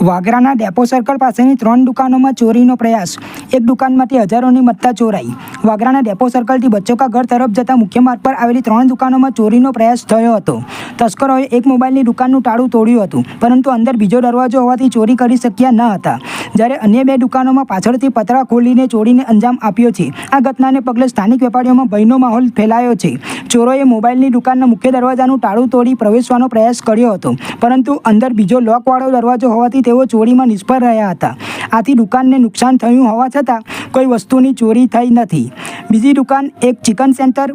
વાગરાના depot circle પાસેની 3 દુકાનોમાં ચોરીનો પ્રયાસ. એક દુકાનમાંથી હજારોની મત્તા ચોરાઈ. વાગરાના ડેપો સર્કલથી બચ્ચોકા ઘર તરફ જતા મુખ્ય માર્ગ પર આવેલી 3 દુકાનોમાં ચોરીનો પ્રયાસ થયો હતો. તસ્કરોએ એક મોબાઈલની દુકાનનું તાળું તોડ્યું હતું, પરંતુ અંદર બીજો દરવાજો હોવાથી ચોરી કરી શક્યા ન હતા. જ્યારે અન્ય 2 દુકાનોમાં પાછળથી પતરા ખોલીને ચોરીને અંજામ આપ્યો છે. આ ઘટનાને પગલે સ્થાનિક વેપારીઓમાં ભયનો માહોલ ફેલાયો છે. ચોરોએ મોબાઈલની દુકાનના મુખ્ય દરવાજાનું તાળું તોડી પ્રવેશવાનો પ્રયાસ કર્યો હતો, પરંતુ અંદર બીજો લોકવાળો દરવાજો હોવાથી તેઓ ચોરીમાં નિષ્ફળ રહ્યા હતા. આથી દુકાનને નુકસાન થયું હોવા છતાં કોઈ વસ્તુની ચોરી થઈ નથી. બીજી દુકાન એક ચિકન સેન્ટર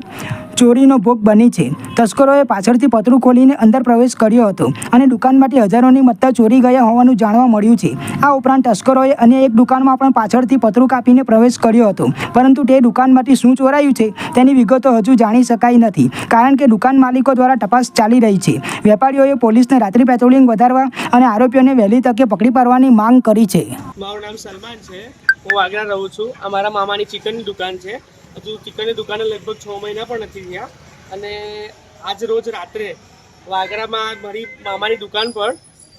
ચોરીનો ભોગ બની છે. તસ્કરોએ પાછળથી પતરું ખોલીને અંદર પ્રવેશ કર્યો હતો અને દુકાનમાંથી હજારોની મત્તા ચોરી ગયા હોવાનું જાણવા મળ્યું છે. આ ઉપરાંત તસ્કરોએ અન્ય એક દુકાનમાં પણ પાછળથી પતરું કાપીને પ્રવેશ કર્યો હતો, પરંતુ તે દુકાનમાંથી શું ચોરાયું છે તેની વિગતો હજુ જાણી શકાઈ નથી, કારણ કે દુકાન માલિકો દ્વારા તપાસ ચાલી રહી છે. વેપારીઓએ પોલીસને રાત્રિ પેટ્રોલિંગ વધારવા અને આરોપીઓને વહેલી તકે પકડી પાડવાની માંગ કરી છે. મારું નામ સલમાન છે. હું વાગરા રહું છું. અમારા મામાની ચિકનની દુકાન છે. હજુ ચિકનની દુકાને લગભગ 6 મહિના પણ નથી થયા. અને આજ રોજ રાત્રે વાગરામાં મારી મામાની દુકાન પર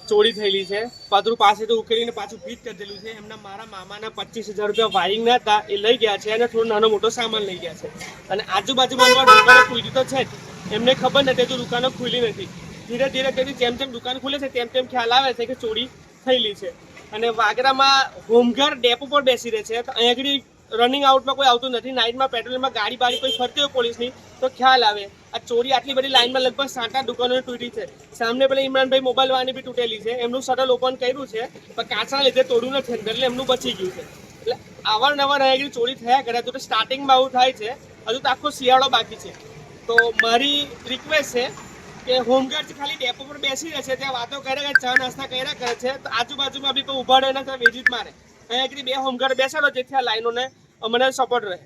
ચોરી થયેલી છે. પતરું પાસેથી ઉકેલીને પાછું ફિટ કરી દેલું છે. મારા મામાના 25,000 રૂપિયા વાયરિંગના હતા, એ લઈ ગયા છે અને થોડો નાનો મોટો સામાન લઈ ગયા છે. અને આજુબાજુમાં દુકાનો ખુલી તો છે જ, એમને ખબર નથી તો દુકાનો ખુલી નથી. ધીરે ધીરે કરી જેમ જેમ દુકાન ખુલે છે તેમ ખ્યાલ આવે છે કે ચોરી થયેલી છે. અને વાગરામાં હોમગાર ડેપો પર બેસી રહે છે, તો અહીંયા આગળ રનિંગ આઉટમાં કોઈ આવતું નથી. નાઇટમાં પેટ્રોલિંગમાં ગાડી કોઈ ફરતી હોય પોલીસની તો ખ્યાલ આવે. આ ચોરી આટલી બધી લાઇનમાં લગભગ 7-8 દુકાનો તૂટી છે. સામને પેલા ઇમરાનભાઈ મોબાઈલ વાળાની બી તૂટેલી છે. એમનું શટર ઓપન કર્યું છે, પણ કાચના લીધે તોડ્યું નથી અંદર, એટલે એમનું બચી ગયું છે. એટલે અવારનવાર અહીંયા ચોરી થયા કરે. તો સ્ટાર્ટિંગમાં આવું થાય છે, હજુ તો આખો શિયાળો બાકી છે. તો મારી રિક્વેસ્ટ છે કે હોમગાર્ડ ખાલી ડેપો પર બેસી રહે છે, ત્યાં વાતો કરે, ચા નાસ્તા કર્યા કરે છે, તો આજુબાજુમાં બી કોઈ ઉભા રહે ને વેજીત મારે. અહીંયા આગળ 2 હોમગાર્ડ બેસાડો, જેથી આ લાઈનોને અમને સપોર્ટ રહે.